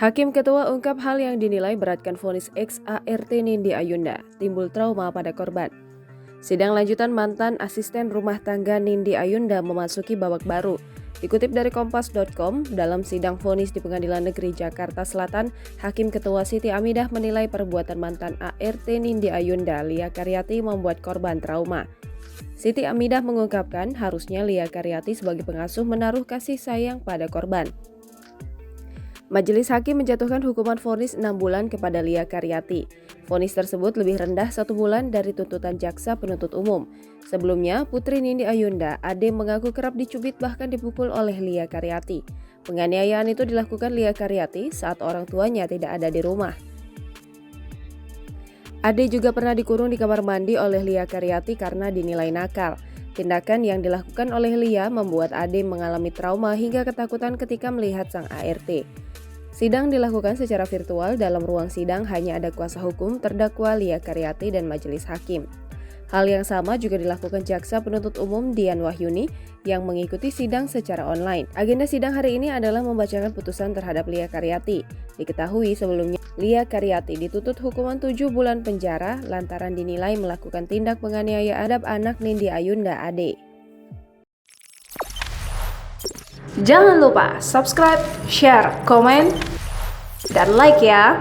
Hakim Ketua ungkap hal yang dinilai beratkan vonis ex-ART Nindi Ayunda, timbul trauma pada korban. Sidang lanjutan mantan asisten rumah tangga Nindi Ayunda memasuki babak baru. Dikutip dari kompas.com, dalam sidang vonis di Pengadilan Negeri Jakarta Selatan, Hakim Ketua Siti Amidah menilai perbuatan mantan ART Nindi Ayunda, Lia Karyati, membuat korban trauma. Siti Amidah mengungkapkan harusnya Lia Karyati sebagai pengasuh menaruh kasih sayang pada korban. Majelis Hakim menjatuhkan hukuman vonis 6 bulan kepada Lia Karyati. Vonis tersebut lebih rendah 1 bulan dari tuntutan jaksa penuntut umum. Sebelumnya, Putri Nindi Ayunda, Ade, mengaku kerap dicubit bahkan dipukul oleh Lia Karyati. Penganiayaan itu dilakukan Lia Karyati saat orang tuanya tidak ada di rumah. Ade juga pernah dikurung di kamar mandi oleh Lia Karyati karena dinilai nakal. Tindakan yang dilakukan oleh Lia membuat Ade mengalami trauma hingga ketakutan ketika melihat sang ART. Sidang dilakukan secara virtual, dalam ruang sidang hanya ada kuasa hukum, terdakwa Lia Karyati dan majelis hakim. Hal yang sama juga dilakukan jaksa penuntut umum Dian Wahyuni yang mengikuti sidang secara online. Agenda sidang hari ini adalah membacakan putusan terhadap Lia Karyati. Diketahui sebelumnya Lia Karyati dituntut hukuman 7 bulan penjara lantaran dinilai melakukan tindak penganiayaan terhadap anak Nindi Ayunda, Ade. Jangan lupa subscribe, share, komen, dan like ya!